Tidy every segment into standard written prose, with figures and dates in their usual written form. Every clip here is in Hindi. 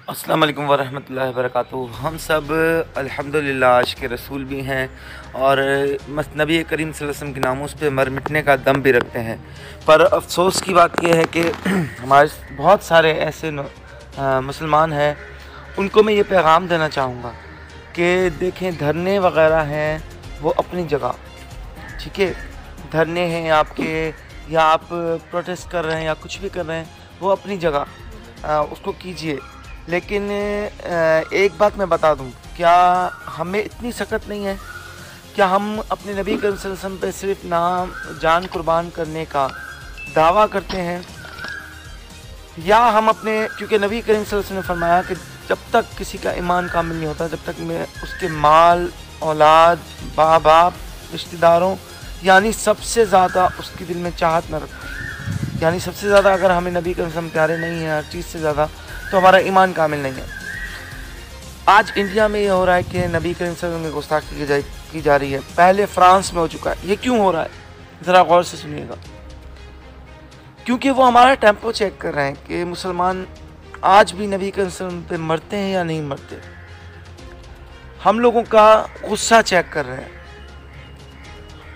अस्सलाम वालेकुम वरहमतुल्लाहि वबरकातुहू। हम सब अल्हम्दुलिल्लाह आशिक़ रसूल भी हैं और नबी करीम सल्लल्लाहु अलैहि वसल्लम के नामूस पे मर मिटने का दम भी रखते हैं। पर अफ़सोस की बात यह है कि हमारे बहुत सारे ऐसे मुसलमान हैं, उनको मैं ये पैगाम देना चाहूँगा कि देखें, धरने वग़ैरह हैं वो अपनी जगह, ठीक है। धरने हैं आपके, या आप प्रोटेस्ट कर रहे हैं या कुछ भी कर रहे हैं, वो अपनी जगह उसको कीजिए। लेकिन एक बात मैं बता दूं, क्या हमें इतनी सख्त नहीं है? क्या हम अपने नबी करीम सल्लल्लाहु अलैहि वसल्लम पे सिर्फ नाम जान कुर्बान करने का दावा करते हैं, या हम अपने, क्योंकि नबी करीम सल्लल्लाहु अलैहि वसल्लम ने फरमाया कि जब तक किसी का ईमान कामिल नहीं होता, जब तक मैं उसके माल, औलाद, माँ बाप, रिश्तेदारों, यानी सबसे ज़्यादा उसके दिल में चाहत न रखूँ, यानी सबसे ज़्यादा अगर हमें नबी करीम सल्लल्लाहु अलैहि वसल्लम प्यारे नहीं हैं हर चीज़ से ज़्यादा, तो हमारा ईमान कामिल नहीं है। आज इंडिया में ये हो रहा है कि नबी करीम सल्लल्लाहु अलैहि वसल्लम की गुस्ताखी की जा रही है। पहले फ्रांस में हो चुका है। ये क्यों हो रहा है, ज़रा गौर से सुनिएगा। क्योंकि वो हमारा टेम्पो चेक कर रहे हैं कि मुसलमान आज भी नबी करीम सल्लल्लाहु अलैहि वसल्लम पे मरते हैं या नहीं मरते। हम लोगों का गुस्सा चेक कर रहे हैं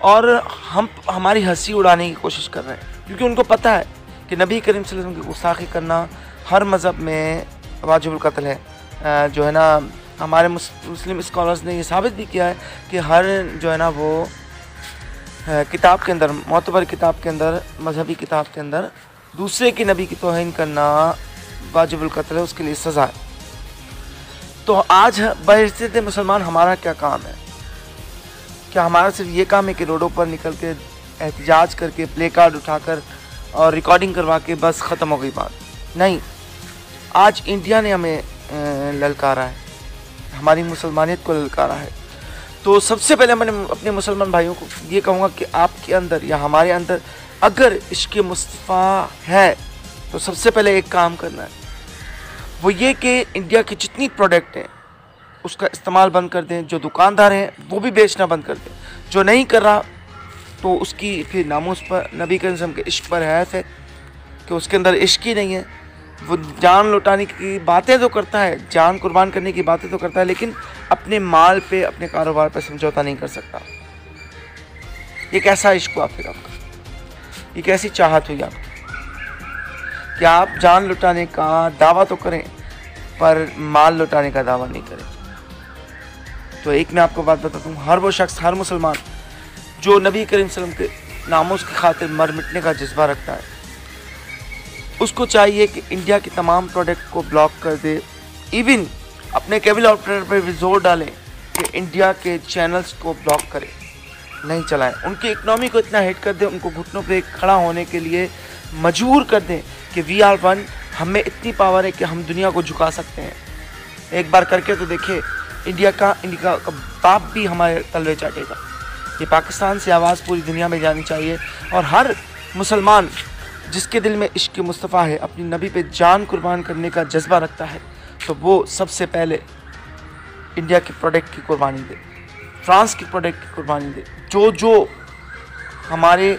और हम हमारी हंसी उड़ाने की कोशिश कर रहे हैं, क्योंकि उनको पता है कि नबी करीम सल्लल्लाहु अलैहि वसल्लम की गुस्ताखी करना हर मज़हब में वाजिबुल कत्ल है। जो है ना, हमारे मुस्लिम स्कॉलर्स ने ये साबित भी किया है कि हर जो है ना वो किताब के अंदर, मोतबर किताब के अंदर, मजहबी किताब के अंदर दूसरे की नबी की तौहीन करना वाजिबुल कत्ल है, उसके लिए सज़ा है। तो आज बहैसियत मुसलमान हमारा क्या काम है? क्या हमारा सिर्फ ये काम है कि रोडों पर निकल के एहतजाज करके, प्ले कार्ड उठाकर और रिकॉर्डिंग करवा के बस ख़त्म हो गई बात? नहीं, आज इंडिया ने हमें ललकारा है, हमारी मुसलमानियत को ललकारा है। तो सबसे पहले मैंने अपने मुसलमान भाइयों को ये कहूँगा कि आपके अंदर या हमारे अंदर अगर इश्क़ मुस्तफ़ा है, तो सबसे पहले एक काम करना है, वो ये कि इंडिया की जितनी प्रोडक्ट हैं उसका इस्तेमाल बंद कर दें। जो दुकानदार हैं वो भी बेचना बंद कर दें। जो नहीं कर रहा तो उसकी फिर नामूस पर, नबी करीम सल्लल्लाहु अलैहि वसल्लम के इश्क़ पर हैत है कि उसके अंदर इश्क़ ही नहीं है। वो जान लौटाने की बातें तो करता है, जान कुर्बान करने की बातें तो करता है, लेकिन अपने माल पे, अपने कारोबार पे समझौता नहीं कर सकता। ये कैसा इश्क़ हुआ फिर आपका? ये कैसी चाहत हुई आपकी कि आप जान लुटाने का दावा तो करें पर माल लुटाने का दावा नहीं करें? तो एक मैं आपको बात बताता हूँ, हर वो शख्स, हर मुसलमान जो नबी करीम सल्लल्लाहु अलैहि वसल्लम के नामों की खातिर मर मिटने का जज्बा रखता है, उसको चाहिए कि इंडिया की तमाम प्रोडक्ट को ब्लॉक कर दे। इवन अपने केबल ऑपरेटर पर भी जोर डालें कि इंडिया के चैनल्स को ब्लॉक करें, नहीं चलाएं। उनकी इकनॉमी को इतना हिट कर दें, उनको घुटनों पे खड़ा होने के लिए मजबूर कर दें कि वी आर वन, हमें इतनी पावर है कि हम दुनिया को झुका सकते हैं। एक बार करके तो देखिए, इंडिया का बाप भी हमारे तलवे चाटेगा। ये पाकिस्तान से आवाज़ पूरी दुनिया में जानी चाहिए और हर मुसलमान जिसके दिल में इश्क़ मुस्तफ़ा है, अपनी नबी पे जान कुर्बान करने का जज्बा रखता है, तो वो सबसे पहले इंडिया की प्रोडक्ट की कुर्बानी दे, फ्रांस की प्रोडक्ट की कुर्बानी दे। जो हमारे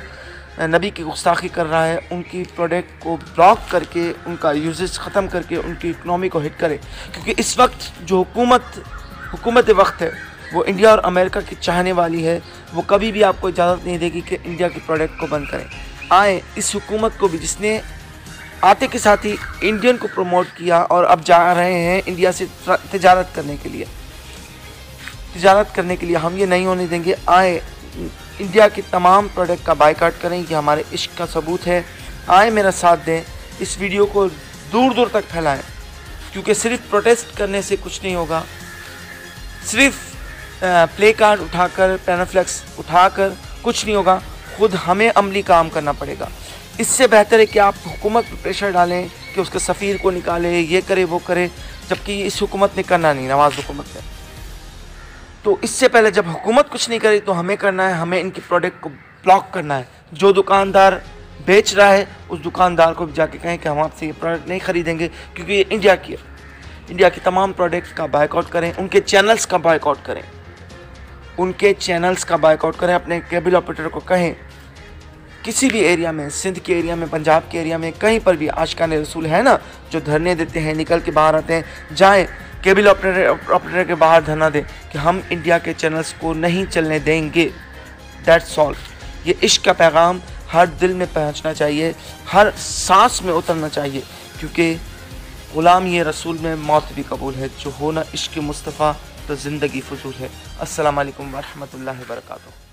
नबी की गुस्ताखी कर रहा है, उनकी प्रोडक्ट को ब्लॉक करके, उनका यूजेस ख़त्म करके उनकी इकनॉमी को हिट करे। क्योंकि इस वक्त जो हुकूमत वक्त है वो इंडिया और अमेरिका की चाहने वाली है। वो कभी भी आपको इजाज़त नहीं देगी कि इंडिया की प्रोडक्ट को बंद करें। आए इस हुकूमत को भी, जिसने आते के साथ ही इंडियन को प्रमोट किया और अब जा रहे हैं इंडिया से तिजारत करने के लिए, हम ये नहीं होने देंगे। आए इंडिया की तमाम प्रोडक्ट का बायकॉट करें, ये हमारे इश्क का सबूत है। आए मेरा साथ दें, इस वीडियो को दूर दूर तक फैलाएं, क्योंकि सिर्फ प्रोटेस्ट करने से कुछ नहीं होगा, सिर्फ प्ले कार्ड उठाकर, पैनाफ्लेक्स उठाकर कुछ नहीं होगा। खुद हमें अमली काम करना पड़ेगा। इससे बेहतर है कि आप हुकूमत पर प्रेशर डालें कि उसके सफ़ीर को निकाले, ये करे वो करे, जबकि इस हुकूमत ने करना नहीं, नवाज़ हुकूमत ने। तो इससे पहले जब हुकूमत कुछ नहीं करे तो हमें करना है, हमें इनकी प्रोडक्ट को ब्लॉक करना है। जो दुकानदार बेच रहा है उस दुकानदार को भी जाके कहें कि हम आपसे ये प्रोडक्ट नहीं ख़रीदेंगे, क्योंकि ये इंडिया की है। इंडिया की तमाम प्रोडक्ट का बायकॉट करें, उनके चैनल्स का बायकॉट करें, अपने केबल ऑपरेटर को कहें किसी भी एरिया में, सिंध के एरिया में, पंजाब के एरिया में, कहीं पर भी आशिकाने रसूल है ना जो धरने देते हैं, निकल के बाहर आते हैं, जाएँ केबल ऑपरेटर के बाहर धरना दें कि हम इंडिया के चैनल्स को नहीं चलने देंगे। That's all. ये इश्क का पैगाम हर दिल में पहुंचना चाहिए, हर सांस में उतरना चाहिए, क्योंकि ग़ुलाम ये रसूल में मौत भी कबूल है। जो हो ना इश्क मुस्तफ़ा तो ज़िंदगी फ़ुज़ूल है। अस्सलाम वालेकुम व रहमतुल्लाहि व बरकातुहू।